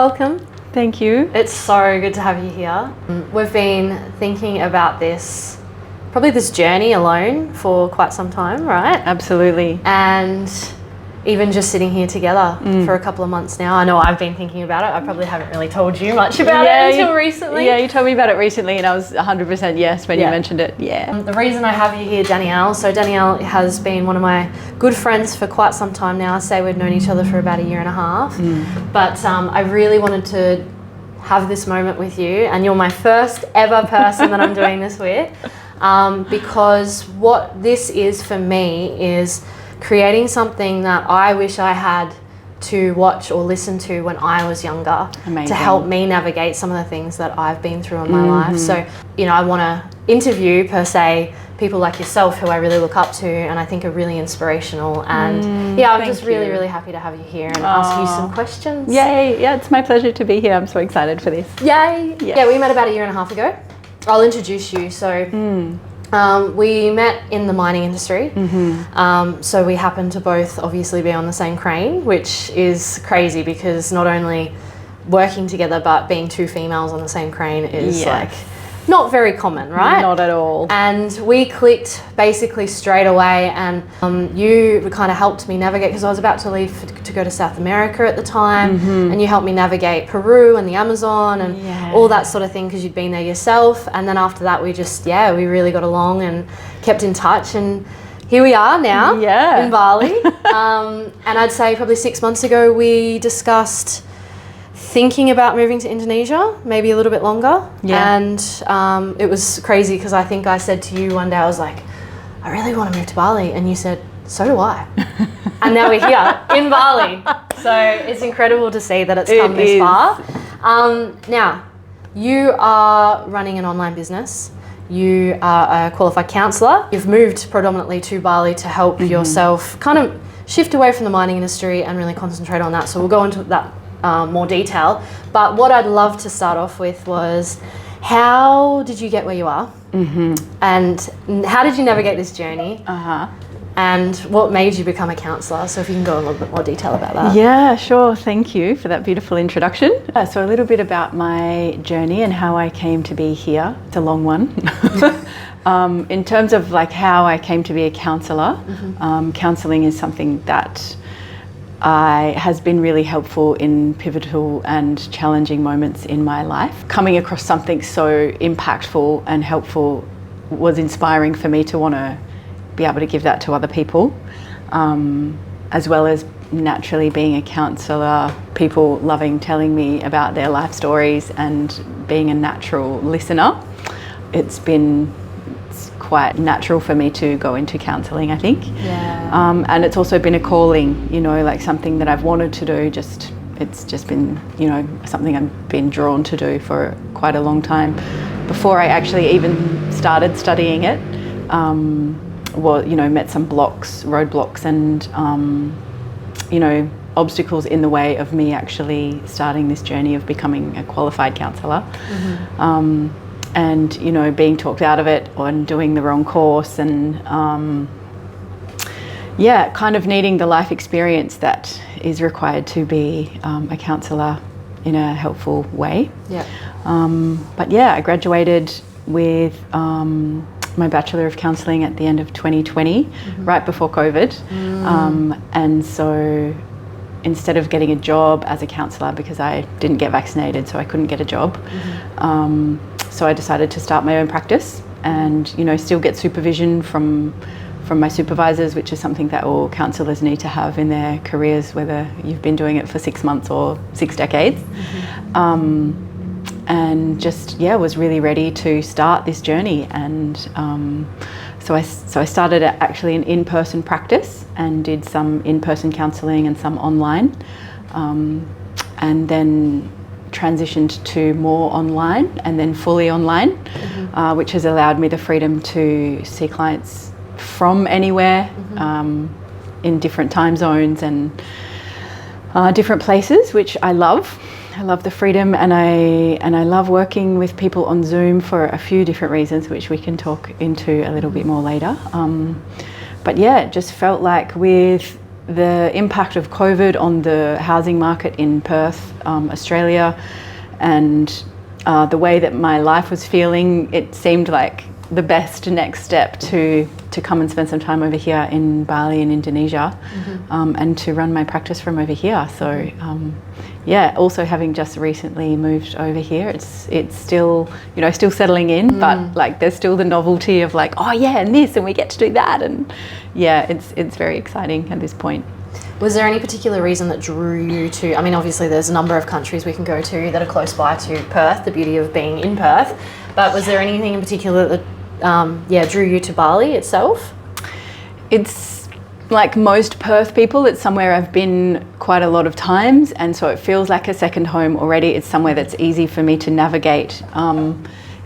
welcome. Thank you. It's so good to have you here. We've been thinking about probably this journey alone for quite some time, right? Absolutely. And even just sitting here together for a couple of months now. I know I've been thinking about it. I probably haven't really told you much about it until recently. Yeah, you told me about it recently and I was 100% yes when you mentioned it. Yeah. The reason I have you here, Danielle, so Danielle has been one of my good friends for quite some time now. I say we've known each other for about 1.5 years. But I really wanted to have this moment with you, and you're my first ever person that I'm doing this with, because what this is for me is creating something that I wish I had to watch or listen to when I was younger. Amazing. To help me navigate some of the things that I've been through in my life. So, I want to interview, per se, people like yourself who I really look up to and I think are really inspirational. And I'm just really happy to have you here and ask you some questions. Yay, yeah, it's my pleasure to be here. I'm so excited for this. Yay. Yes. Yeah, we met about 1.5 years ago. I'll introduce you. So we met in the mining industry. So we happen to both obviously be on the same crane, which is crazy because not only working together but being two females on the same crane is like not very common, right? Not at all. And we clicked basically straight away, and you kind of helped me navigate because I was about to leave to go to South America at the time, and you helped me navigate Peru and the Amazon and all that sort of thing because you'd been there yourself. And then after that we just, we really got along and kept in touch, and here we are now in Bali. And I'd say probably 6 months ago we discussed thinking about moving to Indonesia, maybe a little bit longer. And it was crazy because I think I said to you one day, I was like, I really want to move to Bali. And you said, so do I. And now we're here in Bali. So it's incredible to see that it's come this far. Now, you are running an online business. You are a qualified counsellor. You've moved predominantly to Bali to help yourself kind of shift away from the mining industry and really concentrate on that. So we'll go into that more detail, but what I'd love to start off with was, how did you get where you are, and how did you navigate this journey, and what made you become a counsellor? So if you can go in a little bit more detail about that. Yeah, sure. Thank you for that beautiful introduction. So a little bit about my journey and how I came to be here. It's a long one. In terms of like how I came to be a counsellor, counselling is something that has been really helpful in pivotal and challenging moments in my life. Coming across something so impactful and helpful was inspiring for me to want to be able to give that to other people, as well as naturally being a counsellor, people loving telling me about their life stories and being a natural listener. It's quite natural for me to go into counselling, I think. And it's also been a calling, like something that I've wanted to do. It's just been, something I've been drawn to do for quite a long time. Before I actually even started studying it, met some roadblocks and, obstacles in the way of me actually starting this journey of becoming a qualified counsellor. And being talked out of it and doing the wrong course, and kind of needing the life experience that is required to be a counsellor in a helpful way. I graduated with my Bachelor of Counselling at the end of 2020, right before COVID. And so instead of getting a job as a counsellor, because I didn't get vaccinated, so I couldn't get a job, so I decided to start my own practice and, still get supervision from my supervisors, which is something that all counsellors need to have in their careers, whether you've been doing it for 6 months or 6 decades. And just, was really ready to start this journey. And so I started actually an in-person practice and did some in-person counselling and some online, and then transitioned to more online and then fully online, which has allowed me the freedom to see clients from anywhere, in different time zones and different places, which I love. I love the freedom, and I love working with people on Zoom for a few different reasons, which we can talk into a little bit more later. But yeah, it just felt like with the impact of COVID on the housing market in Perth, Australia, and the way that my life was feeling, it seemed like the best next step to come and spend some time over here in Bali in Indonesia, and to run my practice from over here. So yeah, also having just recently moved over here, it's still, you know, still settling in, but like there's still the novelty of like, oh yeah, and this, and we get to do that, and yeah, it's very exciting at this point. Was there any particular reason that drew you to, I mean, obviously there's a number of countries we can go to that are close by to Perth, the beauty of being in Perth, but was there anything in particular that drew you to Bali itself? It's like most Perth people, it's somewhere I've been quite a lot of times, and so it feels like a second home already. It's somewhere that's easy for me to navigate,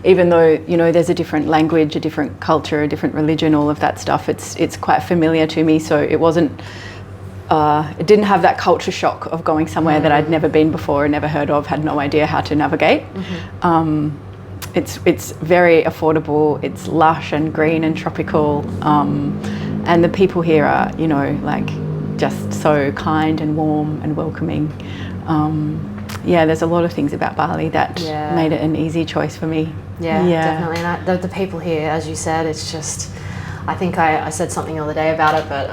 even though, you know, there's a different language, a different culture, a different religion, all of that stuff. It's quite familiar to me, so it wasn't, it didn't have that culture shock of going somewhere that I'd never been before, never heard of, had no idea how to navigate. It's very affordable, it's lush and green and tropical, and the people here are, you know, like just so kind and warm and welcoming. Yeah, there's a lot of things about Bali that made it an easy choice for me. Yeah. Definitely. And the people here, as you said, it's just, I think I said something the other day about it, but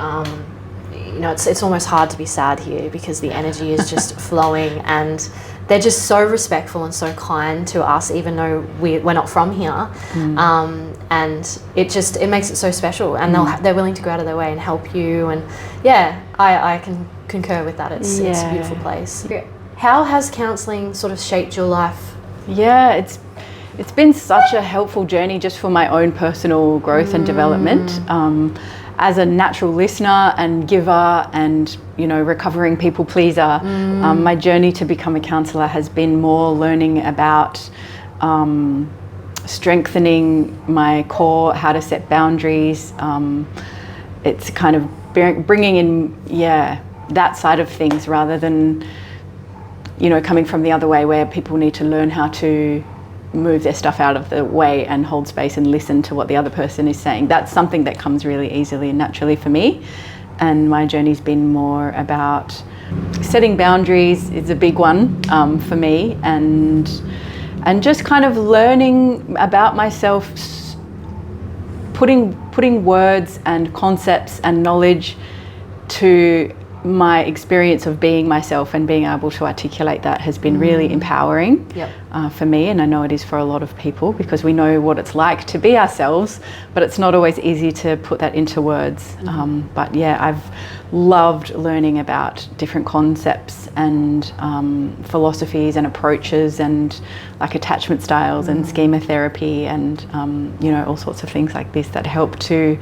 you know, it's almost hard to be sad here because the energy is just flowing, and they're just so respectful and so kind to us, even though we're not from here. And it makes it so special, and they're willing to go out of their way and help you. And yeah, I can concur with that. It's a beautiful place. How has counselling sort of shaped your life? Yeah, it's been such a helpful journey just for my own personal growth and development. As a natural listener and giver and, you know, recovering people pleaser, my journey to become a counsellor has been more learning about strengthening my core, how to set boundaries. It's kind of bringing in, that side of things rather than, you know, coming from the other way where people need to learn how to move their stuff out of the way and hold space and listen to what the other person is saying. That's something that comes really easily and naturally for me, and my journey's been more about setting boundaries is a big one for me, and just kind of learning about myself, putting words and concepts and knowledge to my experience of being myself and being able to articulate that has been really empowering for me, and I know it is for a lot of people, because we know what it's like to be ourselves, but it's not always easy to put that into words. But yeah, I've loved learning about different concepts and philosophies and approaches and like attachment styles and schema therapy and you know, all sorts of things like this that help to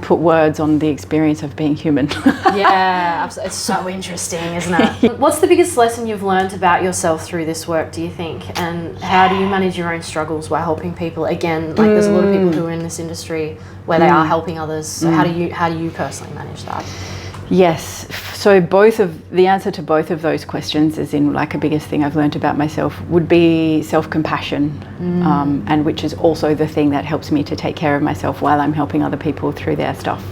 put words on the experience of being human. Yeah, absolutely. It's so interesting, isn't it? What's the biggest lesson you've learned about yourself through this work, do you think? And how do you manage your own struggles while helping people? Again, like there's a lot of people who are in this industry where they are helping others. So how do you personally manage that? Yes, so the answer to both of those questions, as in like a biggest thing I've learned about myself, would be self-compassion, and which is also the thing that helps me to take care of myself while I'm helping other people through their stuff.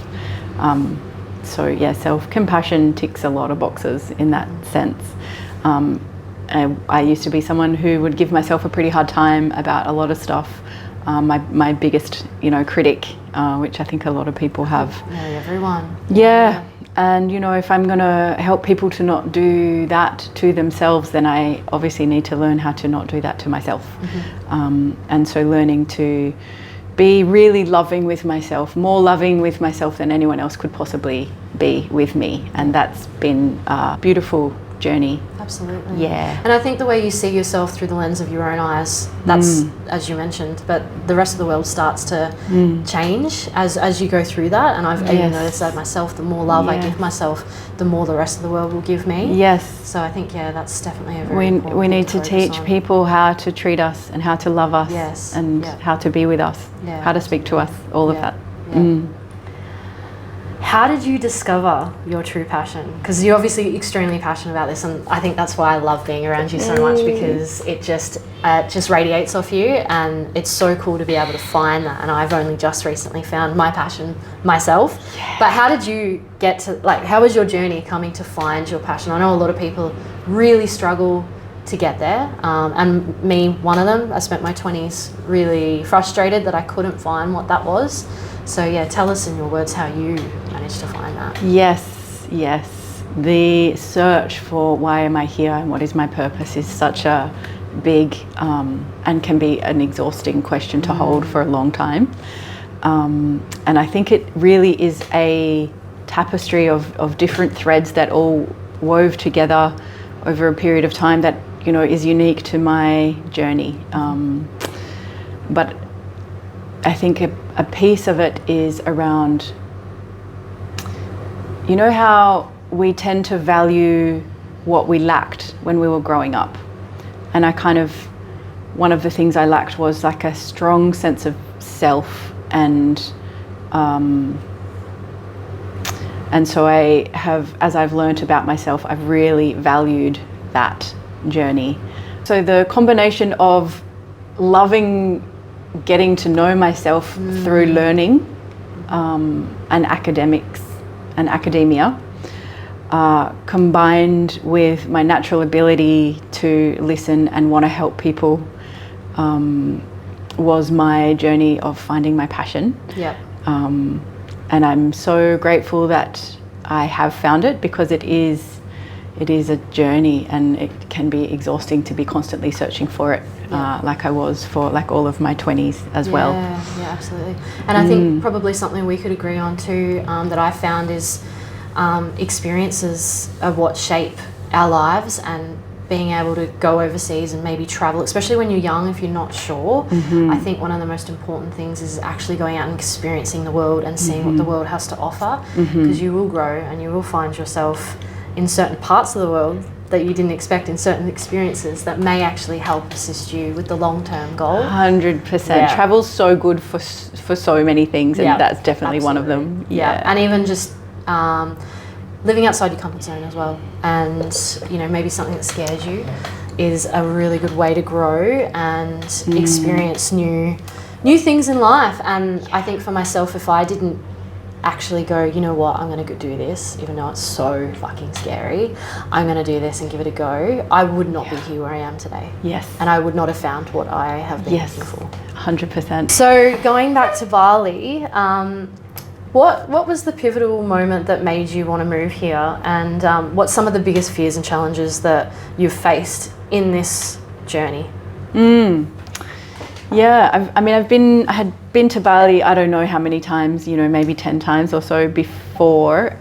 So yeah, self-compassion ticks a lot of boxes in that sense. I used to be someone who would give myself a pretty hard time about a lot of stuff. My biggest, you know, critic, which I think a lot of people have. Nearly everyone. Yeah. And, you know, if I'm going to help people to not do that to themselves, then I obviously need to learn how to not do that to myself. And so learning to be really loving with myself, more loving with myself than anyone else could possibly be with me. And that's been a beautiful journey. Absolutely. Yeah. And I think the way you see yourself through the lens of your own eyes, that's, as you mentioned, but the rest of the world starts to change as you go through that. And I've even noticed that myself, the more love I give myself, the more the rest of the world will give me. Yes. So I think, that's definitely a very important we need thing to teach on. people how to treat us and how to love us and how to be with us, how to speak to us, all of that. How did you discover your true passion? Because you're obviously extremely passionate about this, and I think that's why I love being around you so much, because it just radiates off you, and it's so cool to be able to find that. And I've only just recently found my passion myself. Yeah. But how did you get to, like, how was your journey coming to find your passion? I know a lot of people really struggle to get there, and me, one of them. I spent my 20s really frustrated that I couldn't find what that was. So yeah, tell us in your words how you managed to find that. Yes. The search for why am I here and what is my purpose is such a big and can be an exhausting question to hold for a long time. And I think it really is a tapestry of different threads that all wove together over a period of time that, you know, is unique to my journey. But I think a piece of it is around, you know how we tend to value what we lacked when we were growing up. And one of the things I lacked was like a strong sense of self, and so I have, as I've learnt about myself, I've really valued that journey. So the combination of loving getting to know myself through learning and academics and academia, combined with my natural ability to listen and want to help people, was my journey of finding my passion. Yep. And I'm so grateful that I have found it, because it is a journey, and it can be exhausting to be constantly searching for it, like I was for like all of my 20s as well. Yeah, absolutely. And I think probably something we could agree on too, that I found is experiences of what shape our lives, and being able to go overseas and maybe travel, especially when you're young, if you're not sure. I think one of the most important things is actually going out and experiencing the world and seeing what the world has to offer, because you will grow and you will find yourself in certain parts of the world that you didn't expect, in certain experiences that may actually help assist you with the long-term goal. 100%. Yeah. Travel's so good for so many things, and that's definitely one of them. Yeah. And even just living outside your comfort zone as well, and you know, maybe something that scares you is a really good way to grow and experience new things in life. And I think for myself, if I didn't actually go, you know what, I'm going to go do this, even though it's so fucking scary, I'm going to do this and give it a go, I would not be here where I am today. Yes. And I would not have found what I have been looking for. 100%. So going back to Bali, what was the pivotal moment that made you want to move here, and what's some of the biggest fears and challenges that you've faced in this journey? Yeah, I had been to Bali, I don't know how many times, you know, maybe 10 times or so before.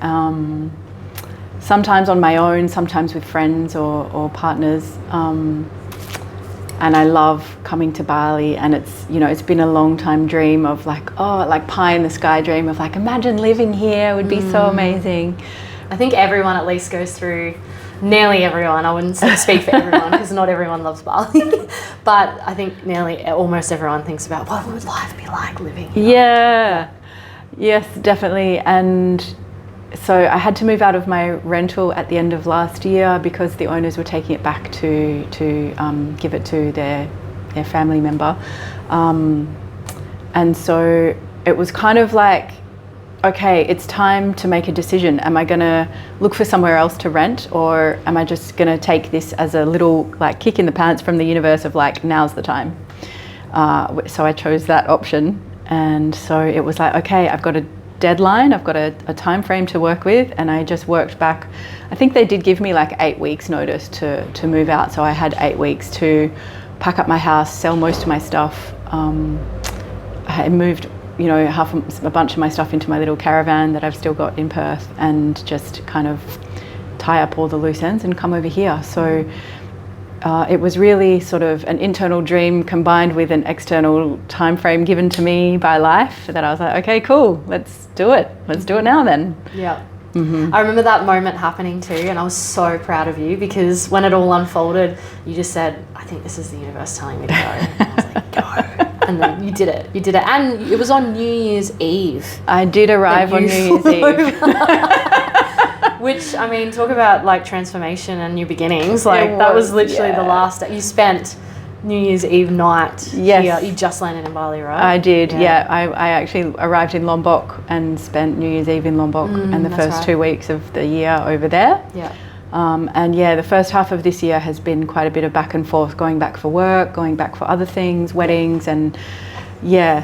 Sometimes on my own, sometimes with friends or partners. And I love coming to Bali, and it's, you know, it's been a long time dream of like pie in the sky dream of like, imagine living here, it would be so amazing. I think everyone at least goes through, nearly everyone, I wouldn't speak for everyone because not everyone loves Bali, but I think almost everyone thinks about what would life be like living here. Yeah, yes, definitely. And so I had to move out of my rental at the end of last year because the owners were taking it back to give it to their family member. And so it was kind of like, okay, it's time to make a decision. Am I going to look for somewhere else to rent, or am I just going to take this as a little like kick in the pants from the universe of like, now's the time? So I chose that option. And so it was like, okay, I've got a deadline, I've got a time frame to work with, and I just worked back. I think they did give me like 8 weeks notice to move out, so I had 8 weeks to pack up my house, sell most of my stuff. I moved, you know, a bunch of my stuff into my little caravan that I've still got in Perth, and just kind of tie up all the loose ends and come over here. So it was really sort of an internal dream combined with an external time frame given to me by life that I was like, okay, cool, let's do it. Let's do it now then. Yeah. Mm-hmm. I remember that moment happening too, and I was so proud of you because when it all unfolded, you just said, I think this is the universe telling me to go. And I was like, go. And then you did it. And it was on New Year's Eve. I did arrive on New Year's Eve. Which, I mean, talk about like transformation and new beginnings. Like that was literally the last day. You spent New Year's Eve night here. You just landed in Bali, right? I did, yeah. I actually arrived in Lombok and spent New Year's Eve in Lombok and the first 2 weeks of the year over there. Yeah. And the first half of this year has been quite a bit of back and forth, going back for work, going back for other things, weddings, and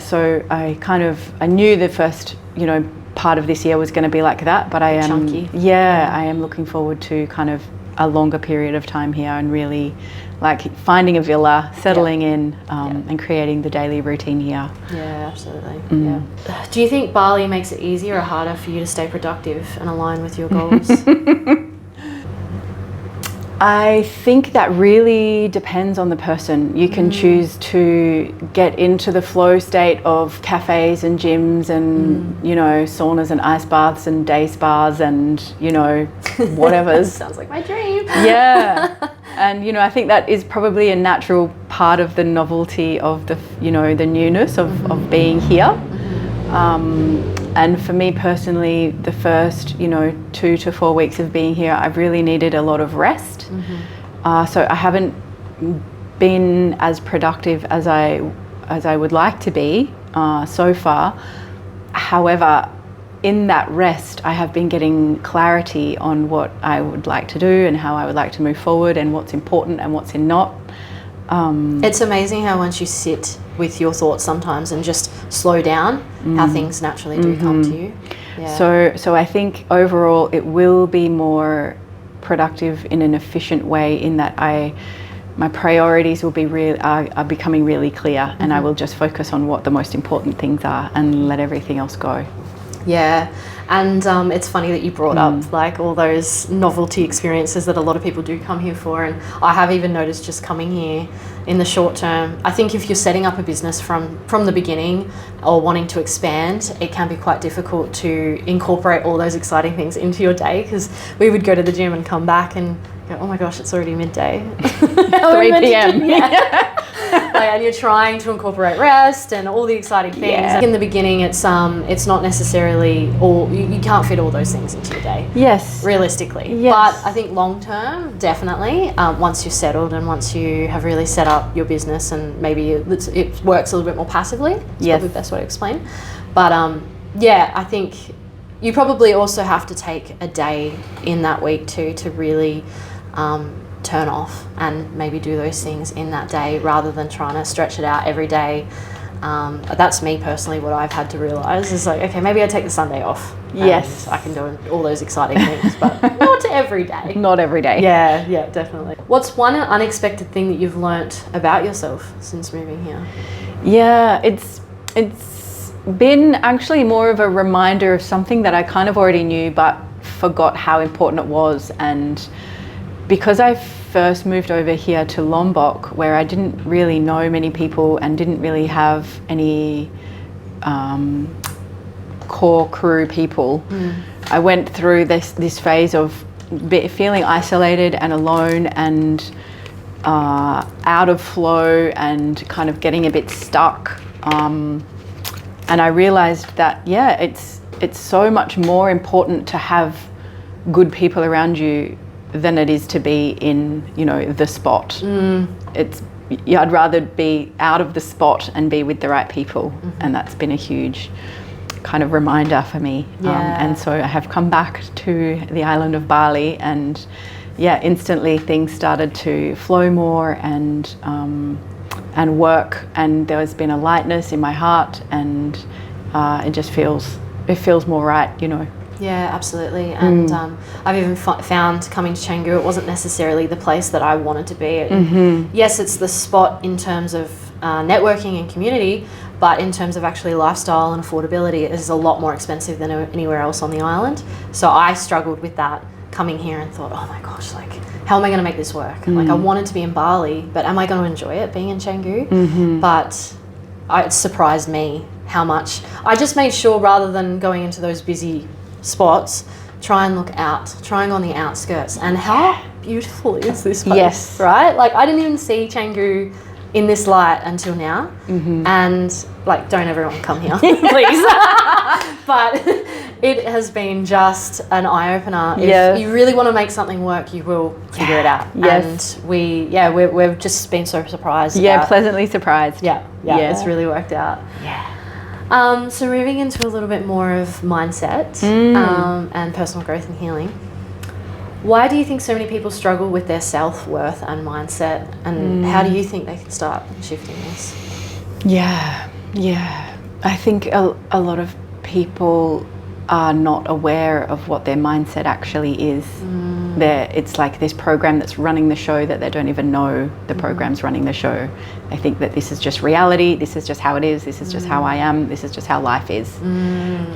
so I knew the first, part of this year was going to be like that, but I am I am looking forward to kind of a longer period of time here and really like finding a villa, settling in, and creating the daily routine here. Yeah, absolutely. Yeah. Do you think Bali makes it easier or harder for you to stay productive and align with your goals? I think that really depends on the person. You can choose to get into the flow state of cafes and gyms and, saunas and ice baths and day spas and, whatever's. Sounds like my dream. Yeah. And, I think that is probably a natural part of the novelty of the, the newness of being here. And for me personally, the first, 2 to 4 weeks of being here, I've really needed a lot of rest. So I haven't been as productive as I would like to be so far. However, in that rest, I have been getting clarity on what I would like to do and how I would like to move forward and what's important and what's not. It's amazing how once you sit with your thoughts sometimes and just slow down, how things naturally do come to you. Yeah. So I think overall it will be more productive in an efficient way in that my priorities will be are becoming really clear, and I will just focus on what the most important things are and let everything else go. Yeah, and it's funny that you brought up like all those novelty experiences that a lot of people do come here for, and I have even noticed just coming here in the short term. I think if you're setting up a business from the beginning or wanting to expand, it can be quite difficult to incorporate all those exciting things into your day, because we would go to the gym and come back and go, oh my gosh, it's already midday. 3 p.m. And you're trying to incorporate rest and all the exciting things. Yeah. In the beginning, it's not necessarily all, you can't fit all those things into your day. Yes. Realistically. Yes. But I think long term, definitely, once you're settled and once you have really set up your business and maybe it works a little bit more passively, it's probably the best way to explain. But I think you probably also have to take a day in that week too to really turn off and maybe do those things in that day rather than trying to stretch it out every day. That's me personally, what I've had to realise is like, okay, maybe I take the Sunday off. Yes. I can do all those exciting things, but not every day. Not every day. Yeah, definitely. What's one unexpected thing that you've learnt about yourself since moving here? Yeah, it's been actually more of a reminder of something that I kind of already knew but forgot how important it was. And because I first moved over here to Lombok, where I didn't really know many people and didn't really have any core crew people, I went through this phase of feeling isolated and alone and out of flow and kind of getting a bit stuck. And I realized that, it's so much more important to have good people around you than it is to be in, the spot. I'd rather be out of the spot and be with the right people. And that's been a huge kind of reminder for me. And so I have come back to the island of Bali and instantly things started to flow more and work, and there has been a lightness in my heart, and it just feels more right, Yeah, absolutely. And I've even found coming to Canggu, it wasn't necessarily the place that I wanted to be. Yes, it's the spot in terms of networking and community, but in terms of actually lifestyle and affordability, it is a lot more expensive than anywhere else on the island. So I struggled with that coming here and thought, oh my gosh, like, how am I going to make this work? Like, I wanted to be in Bali, but am I going to enjoy it being in Canggu? But it surprised me how much. I just made sure, rather than going into those busy spots, try and look out, trying on the outskirts. And how beautiful is this place? Yes. Right? Like, I didn't even see Canggu in this light until now, and like, don't everyone come here, please. But it has been just an eye-opener. If you really want to make something work, you will figure it out. Yes. And we've just been so surprised. Pleasantly surprised. Yeah, it's really worked out. So moving into a little bit more of mindset and personal growth and healing. Why do you think so many people struggle with their self-worth and mindset, and how do you think they can start shifting this? Yeah. I think a lot of people are not aware of what their mindset actually is. It's like this program that's running the show that they don't even know the program's running the show. They think that this is just reality, this is just how it is, this is just how I am, this is just how life is.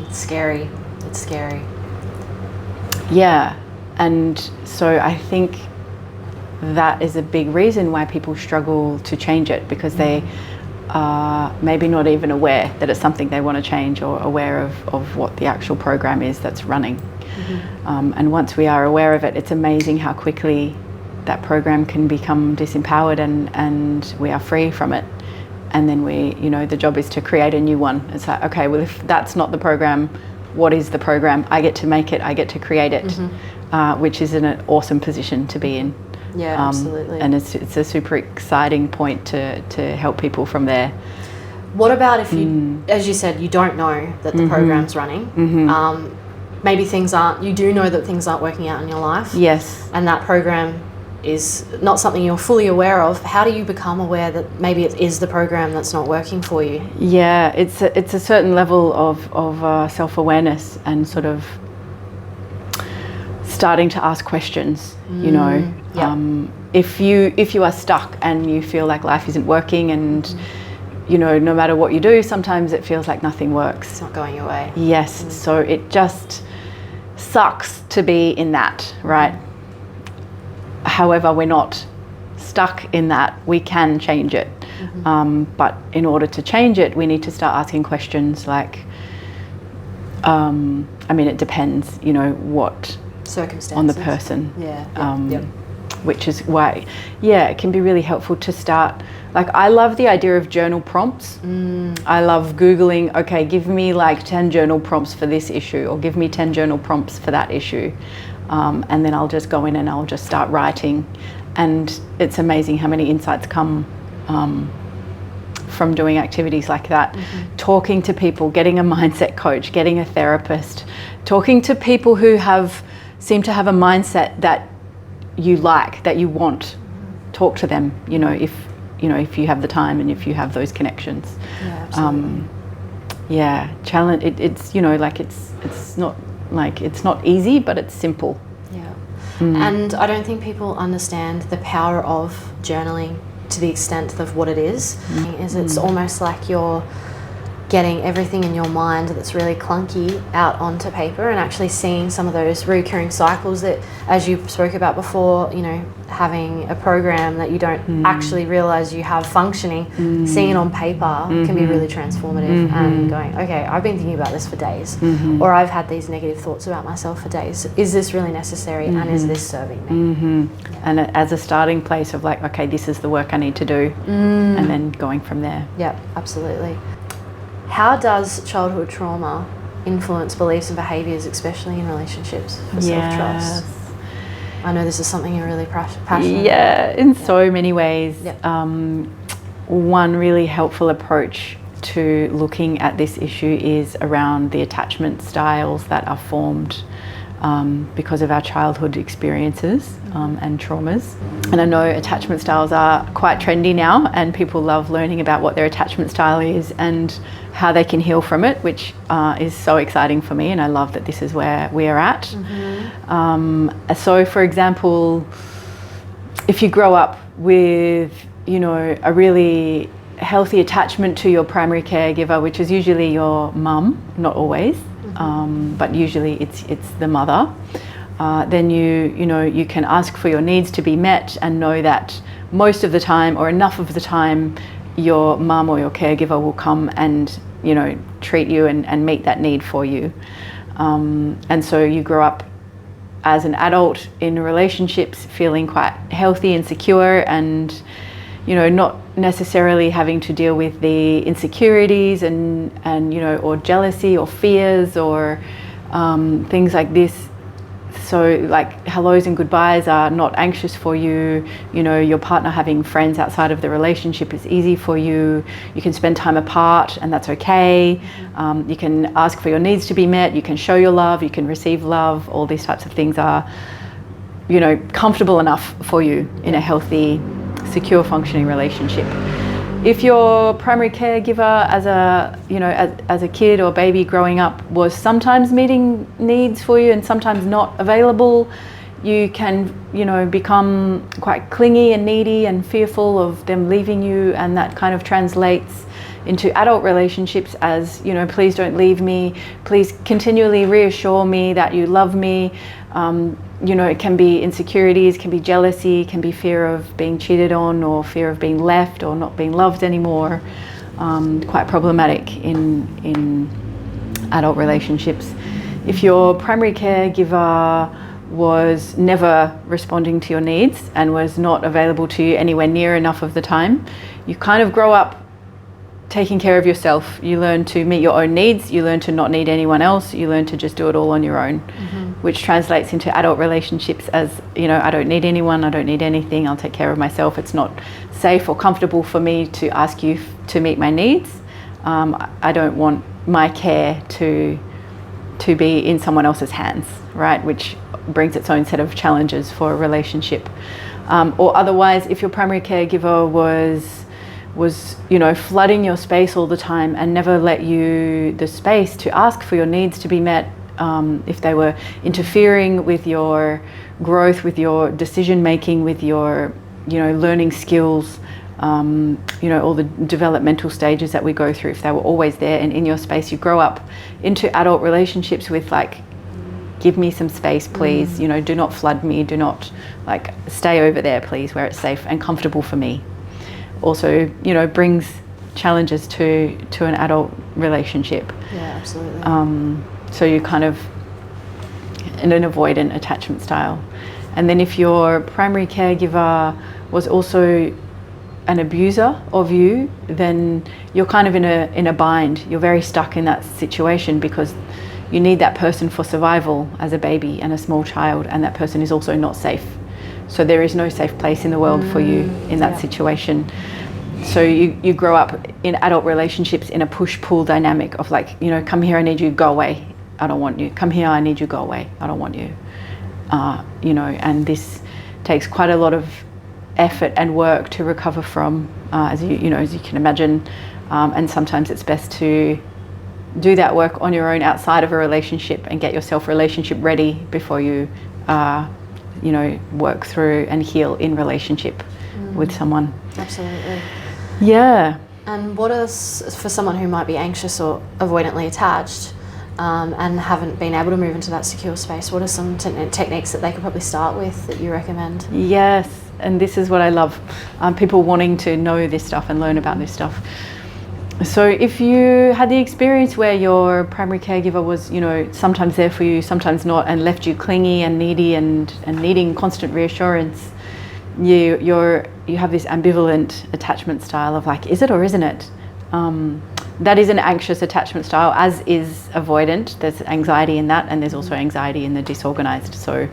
It's scary. Yeah. And so I think that is a big reason why people struggle to change it, because they are maybe not even aware that it's something they want to change, or aware of what the actual program is that's running. And once we are aware of it, it's amazing how quickly that program can become disempowered and we are free from it. And then the job is to create a new one. It's like, okay, well, if that's not the program, what is the program? I get to make it, I get to create it. Which is an awesome position to be in. Yeah, absolutely. And it's a super exciting point to help people from there. What about if you, as you said, you don't know that the program's running? Maybe you do know that things aren't working out in your life. Yes. And that program is not something you're fully aware of. How do you become aware that maybe it is the program that's not working for you? Yeah, it's a certain level of self-awareness and sort of starting to ask questions, if you are stuck and you feel like life isn't working, and no matter what you do, sometimes it feels like nothing works. It's not going your way. Yes. So it just sucks to be in that, right? However, we're not stuck in that. We can change it. But in order to change it, we need to start asking questions like, it depends, what circumstances on the person, which is why it can be really helpful to start. Like, I love the idea of journal prompts. I love Googling, okay, give me like 10 journal prompts for this issue, or give me 10 journal prompts for that issue, and then I'll just go in and I'll just start writing, and it's amazing how many insights come from doing activities like that. Talking to people, getting a mindset coach, getting a therapist, talking to people who seem to have a mindset that you like, that you want. Talk to them, if you have the time and if you have those connections. Challenge. It's not easy, but it's simple. And I don't think people understand the power of journaling to the extent of what it is. It's almost like you're getting everything in your mind that's really clunky out onto paper, and actually seeing some of those recurring cycles that, as you spoke about before, having a program that you don't actually realize you have functioning, seeing it on paper can be really transformative, and going, okay, I've been thinking about this for days, or I've had these negative thoughts about myself for days. Is this really necessary, and is this serving me? And as a starting place of like, okay, this is the work I need to do, and then going from there. Yeah, absolutely. How does childhood trauma influence beliefs and behaviours, especially in relationships, for self-trust? I know this is something you're really passionate about. In so many ways. One really helpful approach to looking at this issue is around the attachment styles that are formed because of our childhood experiences and traumas. And I know attachment styles are quite trendy now, and people love learning about what their attachment style is and how they can heal from it, which is so exciting for me, and I love that this is where we are at. So for example, if you grow up with a really healthy attachment to your primary caregiver, which is usually your mum, not always, but usually it's the mother, then you can ask for your needs to be met and know that most of the time, or enough of the time, your mum or your caregiver will come and treat you and meet that need for you. And so you grow up as an adult in relationships feeling quite healthy and secure, and not necessarily having to deal with the insecurities and or jealousy or fears or things like this. So like hellos and goodbyes are not anxious for you. Your partner having friends outside of the relationship is easy for you. You can spend time apart and that's okay. You can ask for your needs to be met. You can show your love. You can receive love. All these types of things are, comfortable enough for you in a healthy, secure, functioning relationship. If your primary caregiver as a kid or baby growing up was sometimes meeting needs for you and sometimes not available, you can, become quite clingy and needy and fearful of them leaving you, and that kind of translates into adult relationships as, please don't leave me, please continually reassure me that you love me. It can be insecurities, can be jealousy, can be fear of being cheated on or fear of being left or not being loved anymore. Quite problematic in adult relationships. If your primary caregiver was never responding to your needs and was not available to you anywhere near enough of the time, you kind of grow up taking care of yourself. You learn to meet your own needs, you learn to not need anyone else, you learn to just do it all on your own, which translates into adult relationships as, I don't need anyone, I don't need anything, I'll take care of myself. It's not safe or comfortable for me to ask you to meet my needs. I don't want my care to be in someone else's hands, right? Which brings its own set of challenges for a relationship. Or otherwise, if your primary caregiver was flooding your space all the time and never let you the space to ask for your needs to be met, if they were interfering with your growth, with your decision making, with your learning skills, all the developmental stages that we go through, if they were always there and in your space, you grow up into adult relationships with like, give me some space, please, do not flood me, do not stay over there, please, where it's safe and comfortable for me. Also, brings challenges to an adult relationship. Yeah, absolutely. So you kind of in an avoidant attachment style. And then if your primary caregiver was also an abuser of you, then you're kind of in a bind. You're very stuck in that situation because you need that person for survival as a baby and a small child, and that person is also not safe. So there is no safe place in the world for you in that situation. So you grow up in adult relationships in a push-pull dynamic of come here, I need you, go away, I don't want you. Come here, I need you, go away, I don't want you. And this takes quite a lot of effort and work to recover from, as you can imagine. And sometimes it's best to do that work on your own outside of a relationship and get yourself relationship ready before you work through and heal in relationship with someone. Absolutely. Yeah. And what is, for someone who might be anxious or avoidantly attached and haven't been able to move into that secure space, what are some techniques that they could probably start with that you recommend? Yes, and this is what I love, people wanting to know this stuff and learn about this stuff. So if you had the experience where your primary caregiver was, sometimes there for you, sometimes not, and left you clingy and needy and needing constant reassurance, you have this ambivalent attachment style of is it or isn't it? That is an anxious attachment style, as is avoidant. There's anxiety in that, and there's also anxiety in the disorganized. So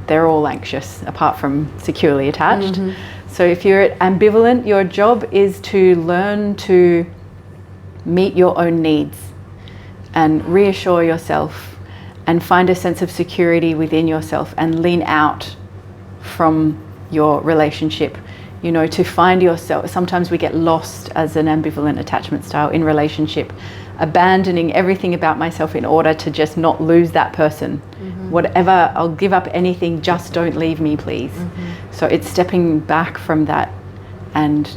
they're all anxious, apart from securely attached. So if you're ambivalent, your job is to learn to meet your own needs and reassure yourself and find a sense of security within yourself and lean out from your relationship, to find yourself. Sometimes we get lost as an ambivalent attachment style in relationship, abandoning everything about myself in order to just not lose that person. Whatever, I'll give up anything, just don't leave me, please. So it's stepping back from that and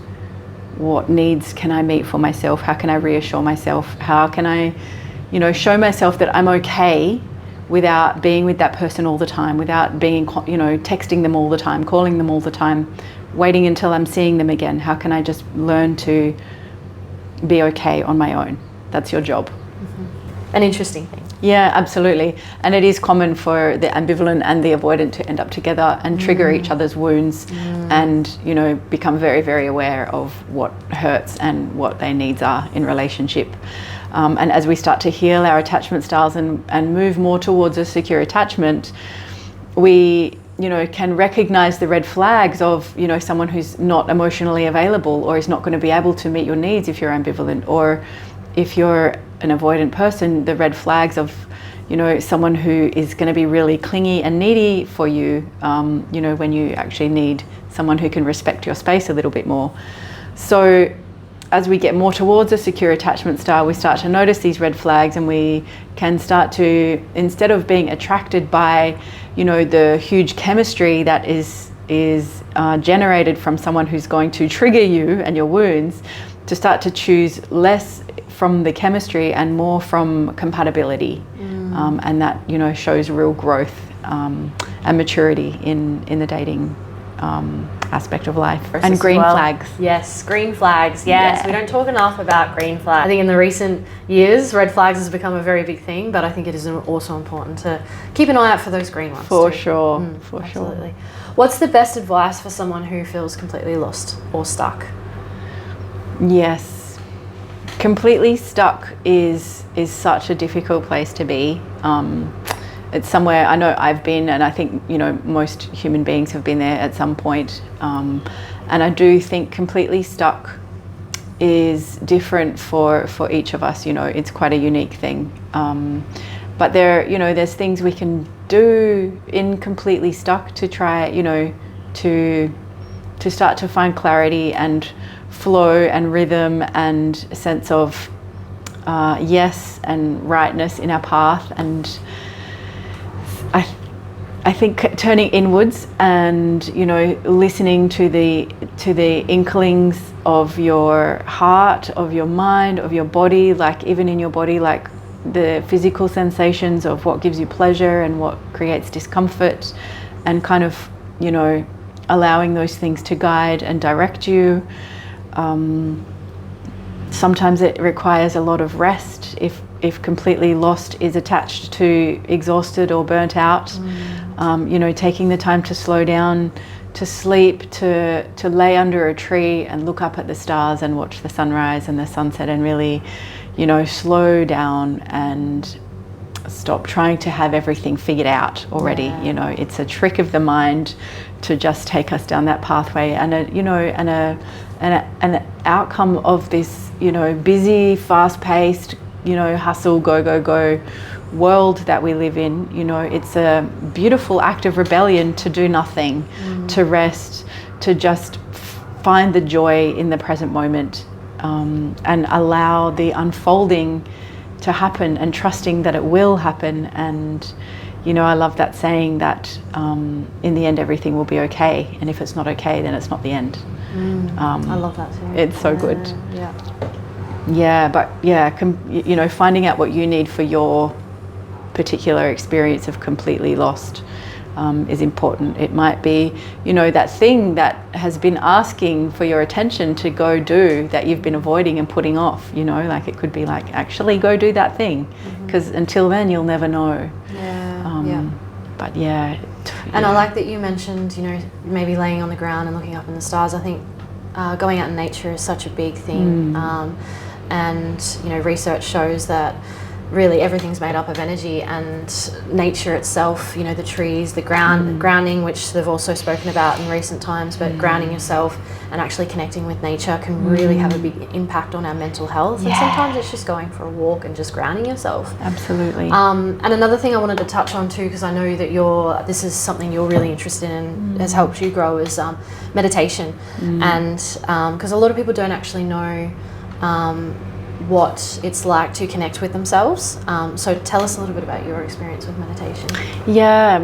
what needs can I meet for myself? How can I reassure myself? How can I, show myself that I'm okay without being with that person all the time, without being, texting them all the time, calling them all the time, waiting until I'm seeing them again? How can I just learn to be okay on my own? That's your job. An interesting thing. Yeah, absolutely. And it is common for the ambivalent and the avoidant to end up together and trigger each other's wounds and, you know, become very, very aware of what hurts and what their needs are in relationship. And as we start to heal our attachment styles and move more towards a secure attachment, we, you know, can recognize the red flags of, you know, someone who's not emotionally available or is not going to be able to meet your needs if you're ambivalent, or if you're an avoidant person, the red flags of, you know, someone who is going to be really clingy and needy for you, you know, when you actually need someone who can respect your space a little bit more. So as we get more towards a secure attachment style, we start to notice these red flags, and we can start to, instead of being attracted by, you know, the huge chemistry that is generated from someone who's going to trigger you and your wounds, to start to choose less from the chemistry and more from compatibility. And that, you know, shows real growth and maturity in the dating aspect of life. And green flags. Yes, green flags. Yes, Yeah. we don't talk enough about green flags. I think in the recent years, red flags has become a very big thing, but I think it is also important to keep an eye out for those green ones. For too. sure, for Absolutely. sure. What's the best advice for someone who feels completely lost or stuck? Yes, completely stuck is such a difficult place to be. It's somewhere I know I've been, and I think, you know, most human beings have been there at some point. And I do think completely stuck is different for each of us. You know, it's quite a unique thing. But there, you know, there's things we can do in completely stuck to try, you know, to start to find clarity and flow and rhythm and a sense of yes and rightness in our path. And I think turning inwards and, you know, listening to the inklings of your heart, of your mind, of your body, like even in your body, like the physical sensations of what gives you pleasure and what creates discomfort, and kind of, you know, allowing those things to guide and direct you. Sometimes it requires a lot of rest if completely lost is attached to exhausted or burnt out. You know, taking the time to slow down, to sleep, to lay under a tree and look up at the stars and watch the sunrise and the sunset, and really, you know, slow down and stop trying to have everything figured out already. Yeah. You know, it's a trick of the mind to just take us down that pathway, and an outcome of this, you know, busy, fast-paced, you know, hustle, go world that we live in. You know, it's a beautiful act of rebellion to do nothing, to rest, to just find the joy in the present moment, and allow the unfolding to happen, and trusting that it will happen. And, you know, I love that saying that in the end everything will be okay, and if it's not okay, then it's not the end. I love that too. It's so good. Yeah. Yeah, but yeah, you know, finding out what you need for your particular experience of completely lost is important. It might be, you know, that thing that has been asking for your attention to go do, that you've been avoiding and putting off. You know, like it could be like, actually go do that thing, because until then you'll never know. Yeah. But yeah. And I like that you mentioned, you know, maybe laying on the ground and looking up in the stars. I think going out in nature is such a big thing. And, you know, research shows that really everything's made up of energy, and nature itself, you know, the trees, the grounding, which they've also spoken about in recent times, but grounding yourself and actually connecting with nature can really have a big impact on our mental health. And sometimes it's just going for a walk and just grounding yourself. Absolutely. And another thing I wanted to touch on too, because I know that this is something you're really interested in, has helped you grow, is meditation. And because a lot of people don't actually know what it's like to connect with themselves. So tell us a little bit about your experience with meditation. Yeah,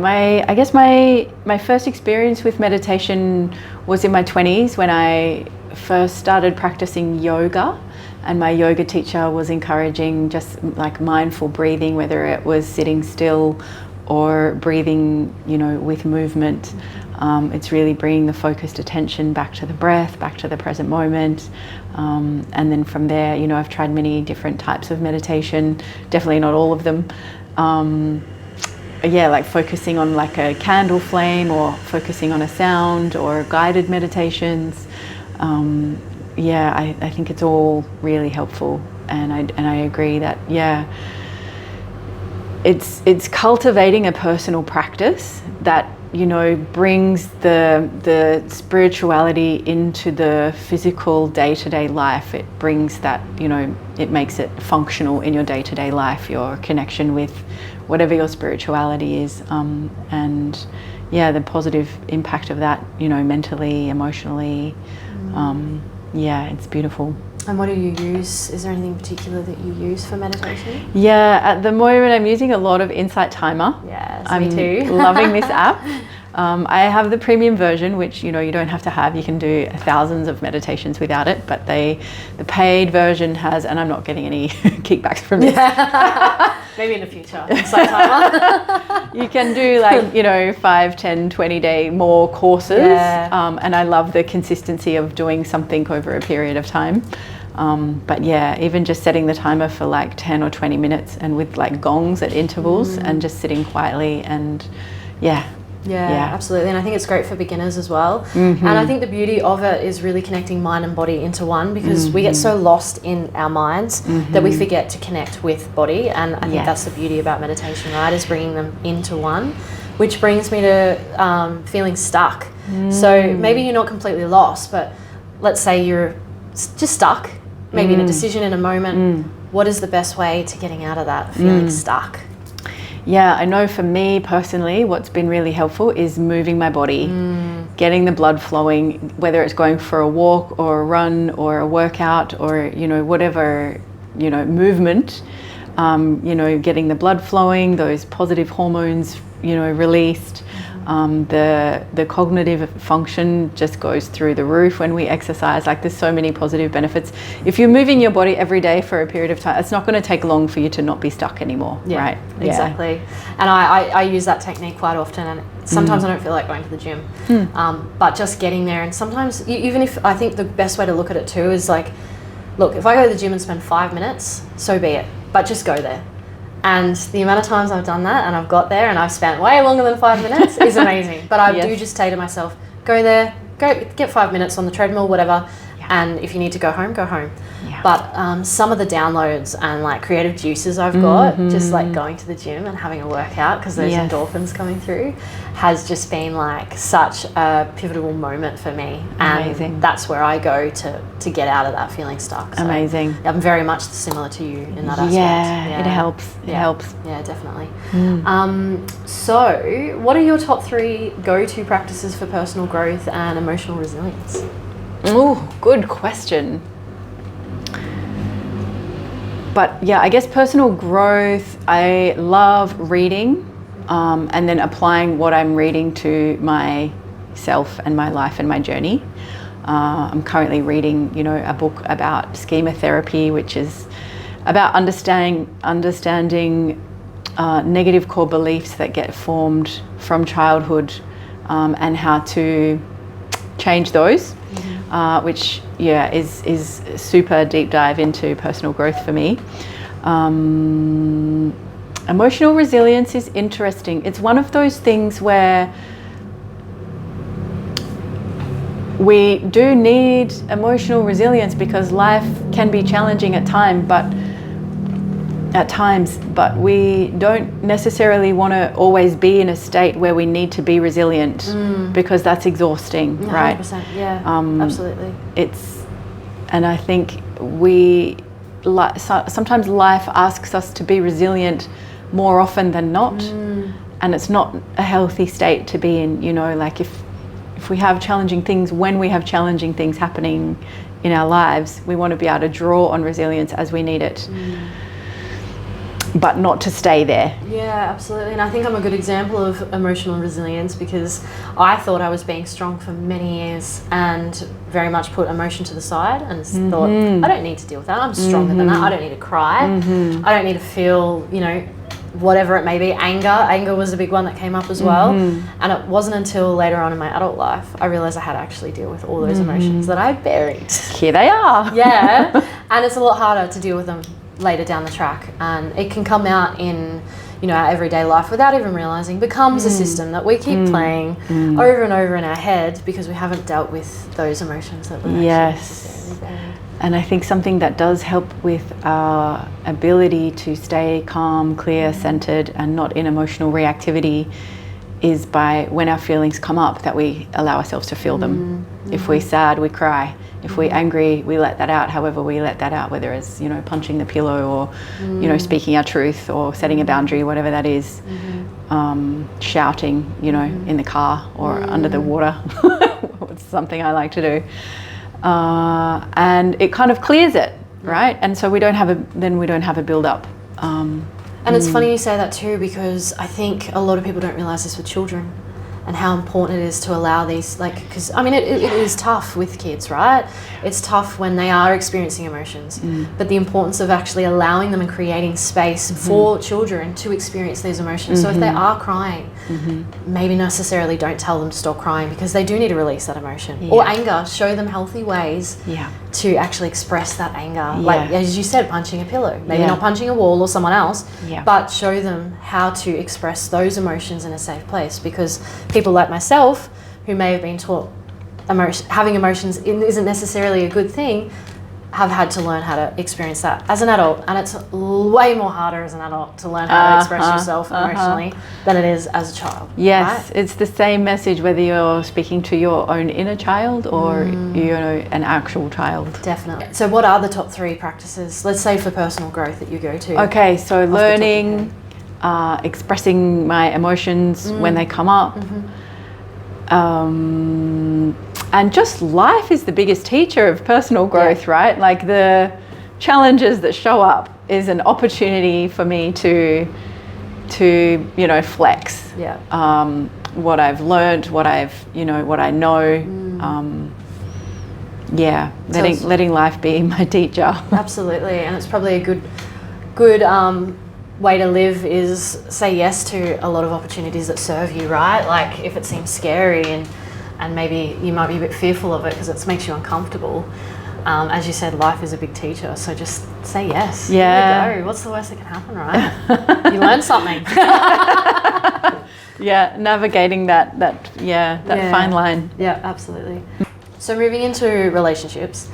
I guess my first experience with meditation was in my 20s when I first started practicing yoga, and my yoga teacher was encouraging just like mindful breathing, whether it was sitting still or breathing, you know, with movement. It's really bringing the focused attention back to the breath, back to the present moment. And then from there, you know, I've tried many different types of meditation, definitely not all of them. yeah, like focusing on like a candle flame or focusing on a sound or guided meditations. Yeah, I think it's all really helpful, and I agree that, yeah, it's cultivating a personal practice that, you know, brings the spirituality into the physical day-to-day life. It brings that, you know, it makes it functional in your day-to-day life, your connection with whatever your spirituality is, and yeah, the positive impact of that, you know, mentally, emotionally. Yeah, it's beautiful. And what do you use? Is there anything particular that you use for meditation? Yeah, at the moment I'm using a lot of Insight Timer. Yes, I'm me too. loving this app. I have the premium version, which, you know, you don't have to have. You can do thousands of meditations without it. But the paid version has, and I'm not getting any kickbacks from this. Maybe in the future. Insight Timer. You can do like, you know, 5, 10, 20 day more courses. Yeah. And I love the consistency of doing something over a period of time. But yeah, even just setting the timer for like 10 or 20 minutes and with like gongs at intervals and just sitting quietly, and yeah, absolutely. And I think it's great for beginners as well. And I think the beauty of it is really connecting mind and body into one, because we get so lost in our minds that we forget to connect with body. And I think that's the beauty about meditation, right, is bringing them into one, which brings me to feeling stuck. So maybe you're not completely lost, but let's say you're just stuck, maybe in a decision in a moment. What is the best way to getting out of that feeling stuck? Yeah, I know for me personally, what's been really helpful is moving my body, getting the blood flowing, whether it's going for a walk or a run or a workout or, you know, whatever, you know, movement, you know, getting the blood flowing, those positive hormones, you know, released. The cognitive function just goes through the roof when we exercise. Like, there's so many positive benefits. If you're moving your body every day for a period of time, it's not going to take long for you to not be stuck anymore, right? Exactly. And I use that technique quite often, and sometimes I don't feel like going to the gym, but just getting there. And sometimes, even if, I think the best way to look at it too is like, look, if I go to the gym and spend 5 minutes, so be it, but just go there. And the amount of times I've done that and I've got there and I've spent way longer than 5 minutes is amazing. But I do just say to myself, go there, go get 5 minutes on the treadmill, whatever. And if you need to go home, go home. But some of the downloads and like creative juices I've got, just like going to the gym and having a workout, because there's endorphins coming through, has just been like such a pivotal moment for me. And that's where I go to get out of that feeling stuck. So Amazing. I'm very much similar to you in that aspect. Yeah, it helps. It helps. Yeah, definitely. So what are your top 3 go-to practices for personal growth and emotional resilience? Oh, good question. But yeah, I guess personal growth, I love reading, and then applying what I'm reading to myself and my life and my journey. I'm currently reading, you know, a book about schema therapy, which is about understanding negative core beliefs that get formed from childhood, and how to change those. Which is super deep dive into personal growth for me. Emotional resilience is interesting. It's one of those things where we do need emotional resilience because life can be challenging at times, but we don't necessarily want to always be in a state where we need to be resilient, because that's exhausting, 100%, right? Yeah, absolutely. And I think sometimes life asks us to be resilient more often than not, and it's not a healthy state to be in. You know, like if we have challenging things, when we have challenging things happening in our lives, we want to be able to draw on resilience as we need it. But not to stay there. Yeah, absolutely. And I think I'm a good example of emotional resilience, because I thought I was being strong for many years and very much put emotion to the side and thought, I don't need to deal with that. I'm stronger than that. I don't need to cry. I don't need to feel, you know, whatever it may be. Anger was a big one that came up as well. And it wasn't until later on in my adult life I realized I had to actually deal with all those emotions that I buried. Here they are. Yeah. And it's a lot harder to deal with them later down the track, and it can come out in, our everyday life without even realizing becomes a system that we keep playing over and over in our head because we haven't dealt with those emotions that we're actually necessarily buried. And I think something that does help with our ability to stay calm, clear, centered, and not in emotional reactivity is by when our feelings come up that we allow ourselves to feel them. If we're sad, we cry. If we're angry, we let that out, however we let that out, whether it's, punching the pillow or, speaking our truth or setting a boundary, whatever that is. Shouting, in the car or under the water. It's something I like to do. And it kind of clears it, right? And so we don't have a build up. And it's funny you say that too, because I think a lot of people don't realize this with children and how important it is to allow these, because it is tough with kids, right? It's tough when they are experiencing emotions, but the importance of actually allowing them and creating space for children to experience these emotions. So if they are crying, maybe necessarily don't tell them to stop crying, because they do need to release that emotion. Or anger, show them healthy ways to actually express that anger. Like, as you said, punching a pillow, maybe not punching a wall or someone else, but show them how to express those emotions in a safe place, because people like myself who may have been taught having emotions isn't necessarily a good thing, have had to learn how to experience that as an adult, and it's way more harder as an adult to learn how to express yourself emotionally than it is as a child. Yes, right? It's the same message whether you're speaking to your own inner child or an actual child. Definitely. So what are the top 3 practices, let's say for personal growth, that you go to? Okay, so learning, expressing my emotions when they come up. And just life is the biggest teacher of personal growth, right? Like the challenges that show up is an opportunity for me to flex. What I've learned, what I know. Letting life be my teacher. Absolutely, and it's probably a good way to live is say yes to a lot of opportunities that serve you, right? Like if it seems scary and maybe you might be a bit fearful of it because it makes you uncomfortable. As you said, life is a big teacher, so just say yes. Yeah. Here we go. What's the worst that can happen, right? You learn something. Navigating that fine line. Yeah, absolutely. So moving into relationships,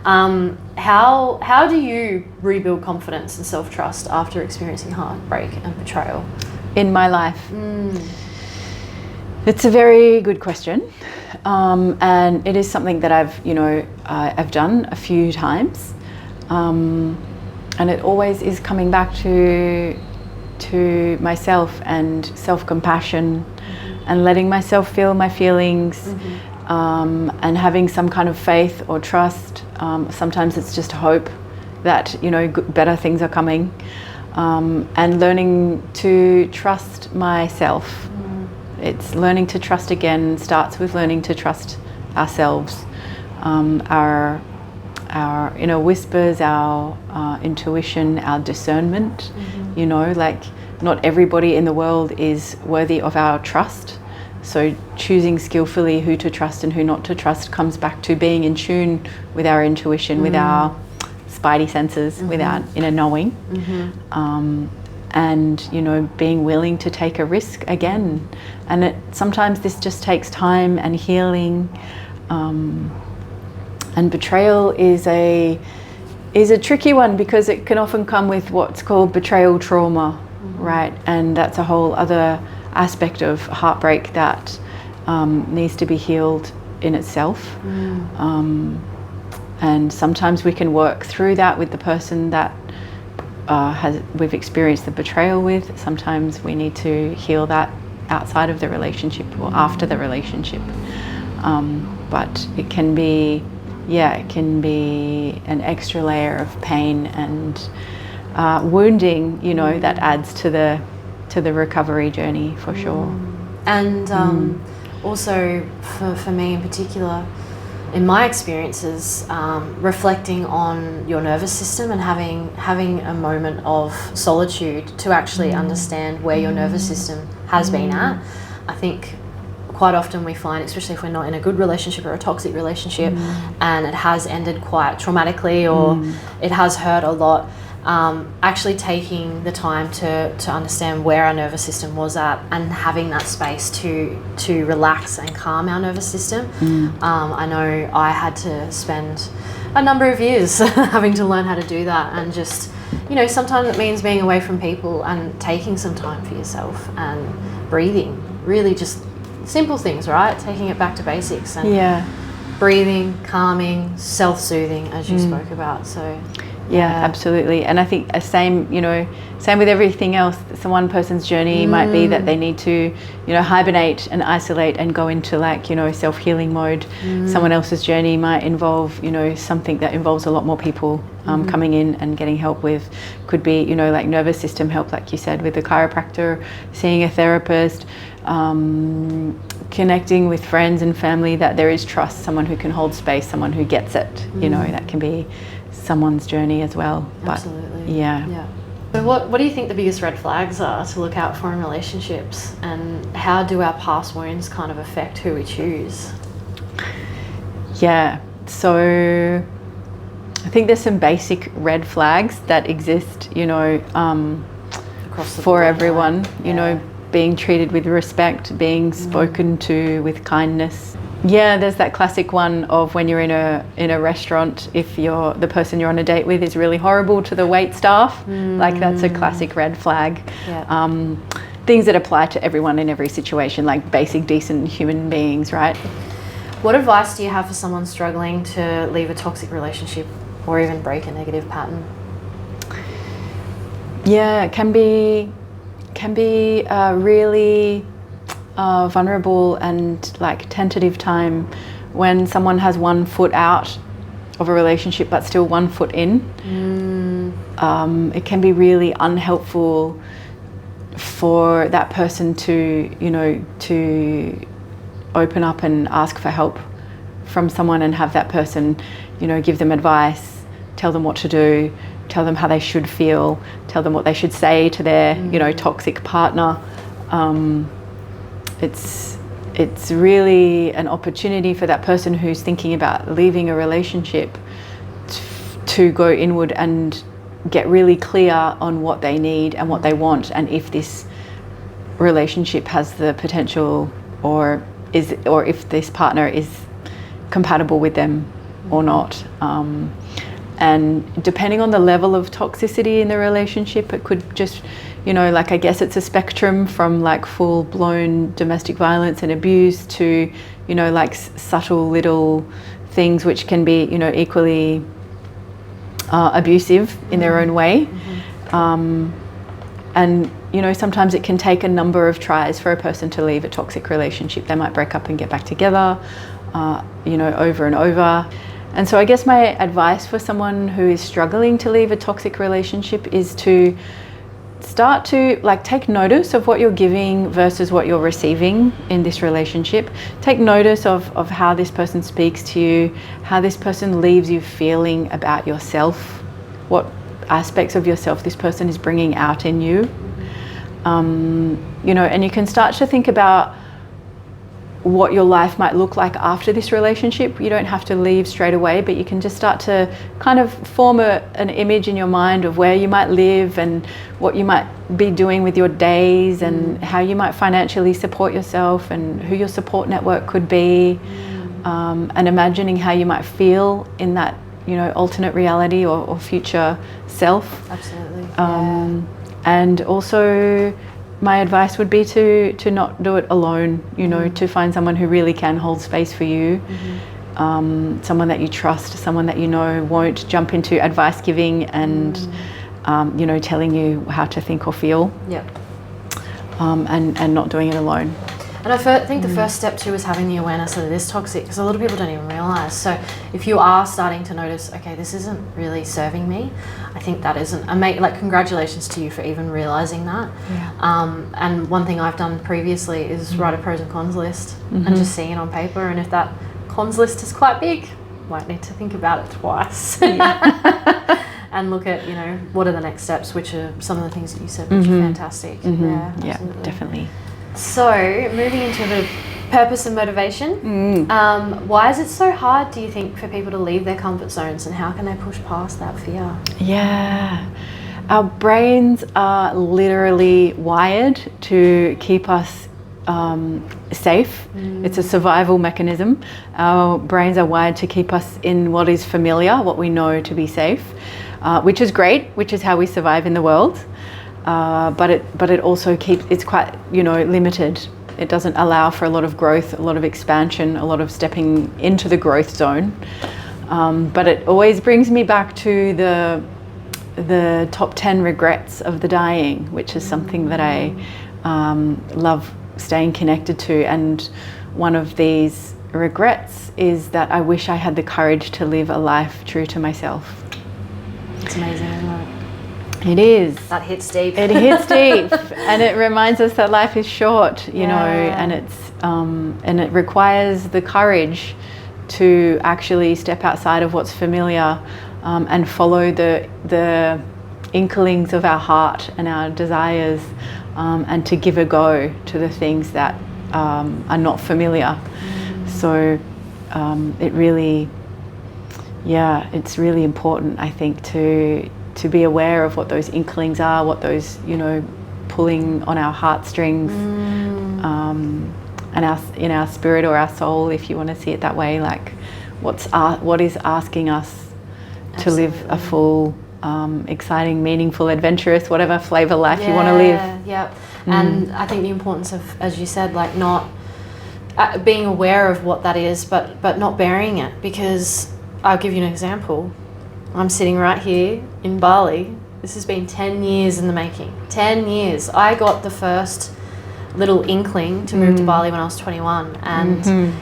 how do you rebuild confidence and self-trust after experiencing heartbreak and betrayal? In my life? It's a very good question. And it is something that I've done a few times. And it always is coming back to myself and self-compassion and letting myself feel my feelings. And having some kind of faith or trust. Sometimes it's just hope that better things are coming, and learning to trust myself. It's learning to trust again. Starts with learning to trust ourselves, our inner whispers, our intuition, our discernment. Not everybody in the world is worthy of our trust. So choosing skillfully who to trust and who not to trust comes back to being in tune with our intuition, with our spidey senses, with our inner knowing, and being willing to take a risk again. And sometimes this just takes time and healing. And betrayal is a tricky one because it can often come with what's called betrayal trauma, right? And that's a whole other aspect of heartbreak that needs to be healed in itself. And sometimes we can work through that with the person that we've experienced the betrayal with. Sometimes we need to heal that outside of the relationship or after the relationship. But it can be an extra layer of pain and wounding, that adds to the recovery journey for sure. And also for me in particular, in my experiences, reflecting on your nervous system and having a moment of solitude to actually understand where your nervous system has been at. I think quite often we find, especially if we're not in a good relationship or a toxic relationship, and it has ended quite traumatically or it has hurt a lot, actually taking the time to understand where our nervous system was at and having that space to relax and calm our nervous system. I know I had to spend a number of years having to learn how to do that, and just, you know, sometimes it means being away from people and taking some time for yourself and breathing. Really just simple things, right? Taking it back to basics and breathing, calming, self-soothing, as you spoke about. So yeah, absolutely. And I think same with everything else. So one person's journey might be that they need to, hibernate and isolate and go into self-healing mode. Someone else's journey might involve, something that involves a lot more people coming in and getting help with. Could be, like nervous system help, like you said, with a chiropractor, seeing a therapist, connecting with friends and family that there is trust, someone who can hold space, someone who gets it, that can be someone's journey as well. Absolutely. Yeah. So what do you think the biggest red flags are to look out for in relationships, and how do our past wounds kind of affect who we choose? Yeah, so I think there's some basic red flags that exist, Across the for board, everyone, right? being treated with respect, being spoken to with kindness. Yeah, there's that classic one of when you're in a restaurant, if the person you're on a date with is really horrible to the wait staff, like that's a classic red flag. Yeah. Things that apply to everyone in every situation, like basic decent human beings, right? What advice do you have for someone struggling to leave a toxic relationship or even break a negative pattern? Yeah, it can be really vulnerable and like tentative time when someone has one foot out of a relationship but still one foot in. It can be really unhelpful for that person to open up and ask for help from someone, and have that person give them advice, tell them what to do, tell them how they should feel, tell them what they should say to their toxic partner. It's really an opportunity for that person who's thinking about leaving a relationship to go inward and get really clear on what they need and what they want, and if this relationship has the potential or if this partner is compatible with them or not. And depending on the level of toxicity in the relationship, it could just, I guess it's a spectrum from like full-blown domestic violence and abuse to, subtle little things which can be, equally abusive in their own way. And, sometimes it can take a number of tries for a person to leave a toxic relationship. They might break up and get back together, over and over. And so I guess my advice for someone who is struggling to leave a toxic relationship is to start to take notice of what you're giving versus what you're receiving in this relationship. Take notice of how this person speaks to you, how this person leaves you feeling about yourself, what aspects of yourself this person is bringing out in you. And you can start to think about what your life might look like after this relationship. You don't have to leave straight away, but you can just start to kind of form an image in your mind of where you might live and what you might be doing with your days, and how you might financially support yourself and who your support network could be, and imagining how you might feel in that alternate reality or future self. Absolutely. And also my advice would be to not do it alone, to find someone who really can hold space for you, someone that you trust, someone that won't jump into advice giving and, telling you how to think or feel. Yep. And not doing it alone. And I think the first step too is having the awareness that it is toxic, because a lot of people don't even realise. So if you are starting to notice, okay, this isn't really serving me, I think that isn't congratulations to you for even realising that. Yeah. And one thing I've done previously is write a pros and cons list and just see it on paper. And if that cons list is quite big, might need to think about it twice. And look at, what are the next steps, which are some of the things that you said, which are fantastic. Yeah, definitely. So moving into the Purpose and motivation. Why is it so hard, do you think, for people to leave their comfort zones, and how can they push past that fear? Yeah. Our brains are literally wired to keep us safe. It's a survival mechanism. Our brains are wired to keep us in what is familiar, what we know to be safe, which is great, which is how we survive in the world. But it also it's quite, limited. It doesn't allow for a lot of growth, a lot of expansion, a lot of stepping into the growth zone. But it always brings me back to the top 10 regrets of the dying, which is something that I love staying connected to. And one of these regrets is that I wish I had the courage to live a life true to myself. It's amazing, isn't it? It is. That hits deep. It hits deep, and it reminds us that life is short, you know, and it requires the courage to actually step outside of what's familiar, and follow the inklings of our heart and our desires, and to give a go to the things that are not familiar. So it really, it's really important, I think, to be aware of what those inklings are, what those, pulling on our heartstrings, and in our spirit or our soul, if you want to see it that way, like what is asking us to live a full, exciting, meaningful, adventurous, whatever flavor life you want to live. Yeah. And I think the importance of, as you said, like not being aware of what that is, but not burying it. Because I'll give you an example. I'm sitting right here in Bali. This has been 10 years in the making. 10 years. I got the first little inkling to move to Bali when I was 21. And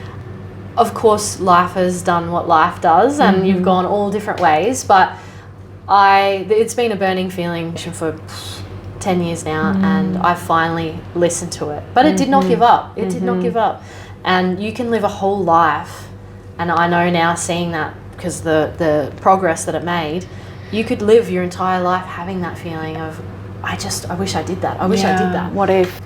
of course, life has done what life does, and you've gone all different ways. But it's been a burning feeling for 10 years now, and I finally listened to it. But it did not give up. It did not give up. And you can live a whole life. And I know now, seeing that, because the progress that it made, you could live your entire life having that feeling of, I wish I did that. I wish I did that. What if?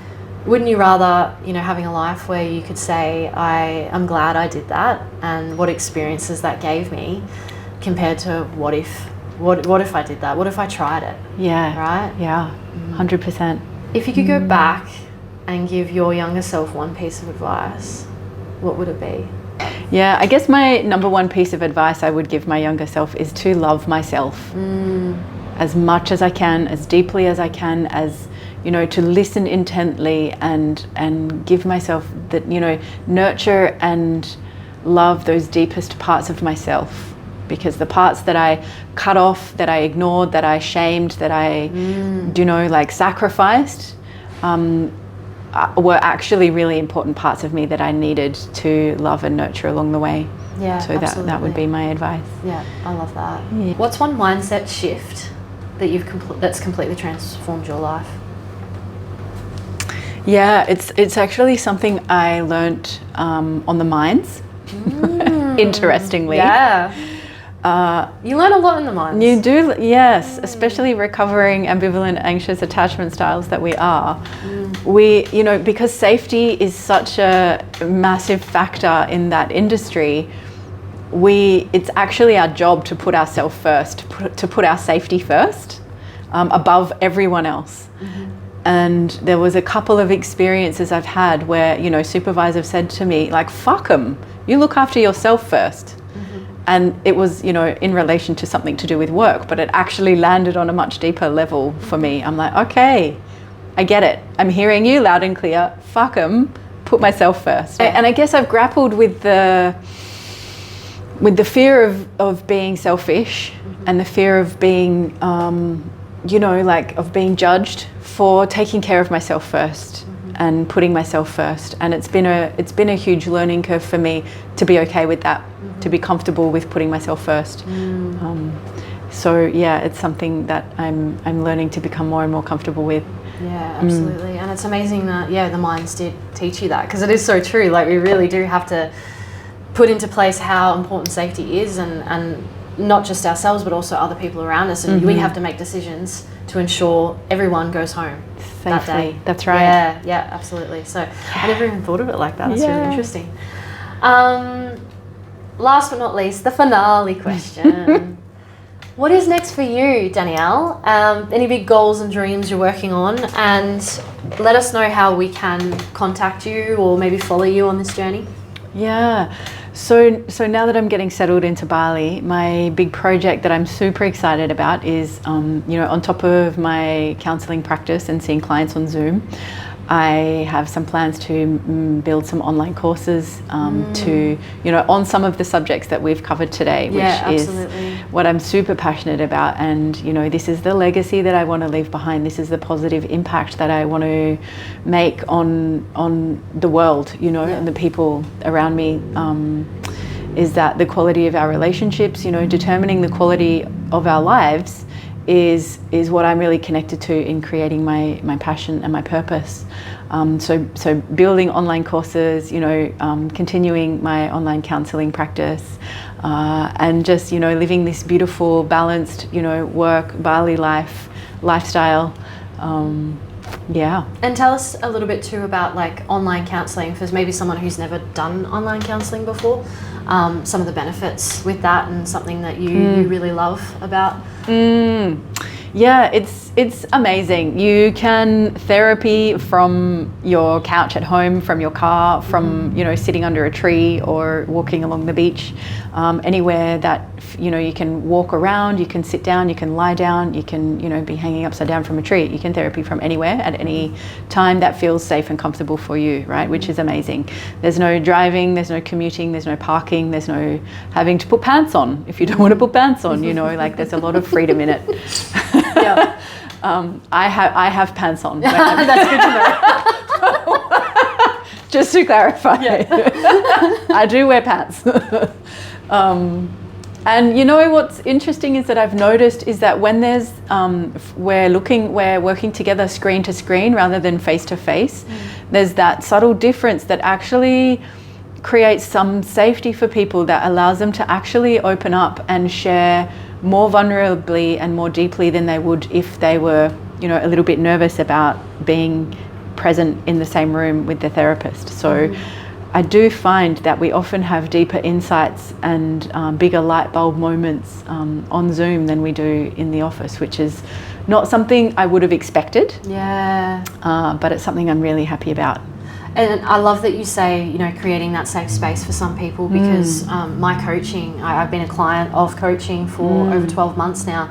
Wouldn't you rather, having a life where you could say, I'm glad I did that, and what experiences that gave me, compared to what if I did that? What if I tried it? Yeah. Right? Yeah. 100%. If you could go back and give your younger self one piece of advice, what would it be? Yeah, I guess my number one piece of advice I would give my younger self is to love myself as much as I can, as deeply as I can, as, to listen intently and give myself that, nurture and love those deepest parts of myself. Because the parts that I cut off, that I ignored, that I shamed, that I, sacrificed, were actually really important parts of me that I needed to love and nurture along the way. Yeah, so that would be my advice. Yeah, I love that. Yeah. What's one mindset shift that that's completely transformed your life? Yeah, it's actually something I learnt on the mines. Interestingly. Yeah. You learn a lot in the mines. You do, yes, especially recovering ambivalent, anxious attachment styles that we are. We, because safety is such a massive factor in that industry, it's actually our job to put ourselves first, to put our safety first, above everyone else. And there was a couple of experiences I've had where, supervisors have said to me, like, fuck them, you look after yourself first. And it was, in relation to something to do with work, but it actually landed on a much deeper level for me. I'm like, okay, I get it. I'm hearing you loud and clear. Fuck 'em, put myself first. And I guess I've grappled with the fear of being selfish and the fear of being, of being judged for taking care of myself first and putting myself first. And it's been a huge learning curve for me to be okay with that. To be comfortable with putting myself first. So yeah, it's something that I'm learning to become more and more comfortable with. Yeah, absolutely. And it's amazing that the mines did teach you that, because it is so true. Like, we really do have to put into place how important safety is, and not just ourselves, but also other people around us. And we have to make decisions to ensure everyone goes home Safely. that day. That's right. Yeah, absolutely. So I never even thought of it like that. That's really interesting. Last but not least, the finale question. What is next for you, Danielle? Any big goals and dreams you're working on? And let us know how we can contact you or maybe follow you on this journey. Yeah. So now that I'm getting settled into Bali, my big project that I'm super excited about is, on top of my counselling practice and seeing clients on Zoom, I have some plans to build some online courses to, on some of the subjects that we've covered today, which is what I'm super passionate about. And, this is the legacy that I want to leave behind. This is the positive impact that I want to make on the world, and the people around me. Is that the quality of our relationships, determining the quality of our lives is what I'm really connected to in creating my passion and my purpose. So building online courses, continuing my online counselling practice, and just living this beautiful, balanced, work Bali lifestyle. Yeah. And tell us a little bit too about like online counselling for maybe someone who's never done online counselling before. Some of the benefits with that and something that you really love about. Yeah, it's amazing. You can therapy from your couch at home, from your car, from sitting under a tree or walking along the beach, anywhere that you can walk around, you can sit down, you can lie down, you can be hanging upside down from a tree. You can therapy from anywhere at any time that feels safe and comfortable for you, right? Which is amazing. There's no driving, there's no commuting, there's no parking, there's no having to put pants on if you don't want to put pants on. Like there's a lot of freedom in it. Yeah. I have pants on. That's good to know. Just to clarify, I do wear pants. And what's interesting is that I've noticed is that when there's we're working together screen to screen rather than face to face, there's that subtle difference that actually creates some safety for people that allows them to actually open up and share more vulnerably and more deeply than they would if they were, a little bit nervous about being present in the same room with the therapist. So I do find that we often have deeper insights and bigger light bulb moments on Zoom than we do in the office, which is not something I would have expected. Yeah. But it's something I'm really happy about. And I love that you say, creating that safe space for some people because my coaching, I've been a client of coaching for over 12 months now.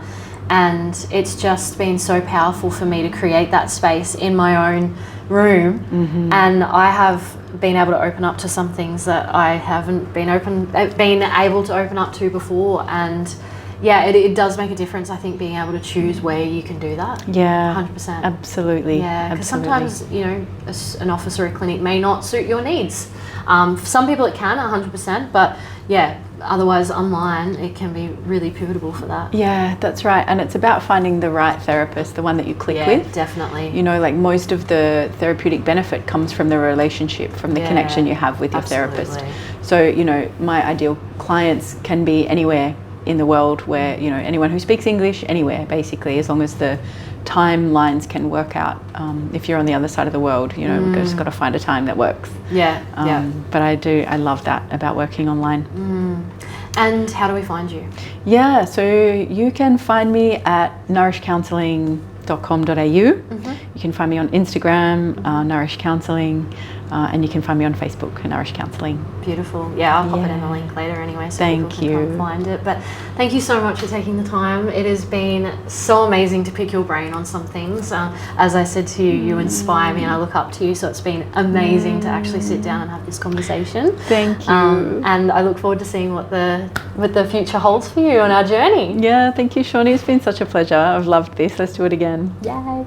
And it's just been so powerful for me to create that space in my own room. And I have been able to open up to some things that I haven't been able to open up to before. And yeah, it does make a difference, I think, being able to choose where you can do that. Yeah, 100%. Absolutely. Yeah, because sometimes, an office or a clinic may not suit your needs. For some people it can, 100%, but yeah, otherwise online it can be really pivotal for that. Yeah, that's right. And it's about finding the right therapist, the one that you click with. Definitely. Like most of the therapeutic benefit comes from the relationship, from the connection you have with your therapist. So, my ideal clients can be anywhere in the world where, anyone who speaks English, anywhere basically, as long as the timelines can work out. If you're on the other side of the world, we've just got to find a time that works. But I love that about working online. And how do we find you? Yeah, so you can find me at nourishcounselling.com.au. You can find me on Instagram, Nourish Counselling, and you can find me on Facebook, Nourish Counselling. Beautiful. Yeah, I'll pop it in the link later anyway, so people can come find it. But thank you so much for taking the time. It has been so amazing to pick your brain on some things. As I said to you, you inspire me and I look up to you, so it's been amazing to actually sit down and have this conversation. Thank you. And I look forward to seeing what the future holds for you on our journey. Yeah, thank you, Shawnee. It's been such a pleasure. I've loved this. Let's do it again. Yay.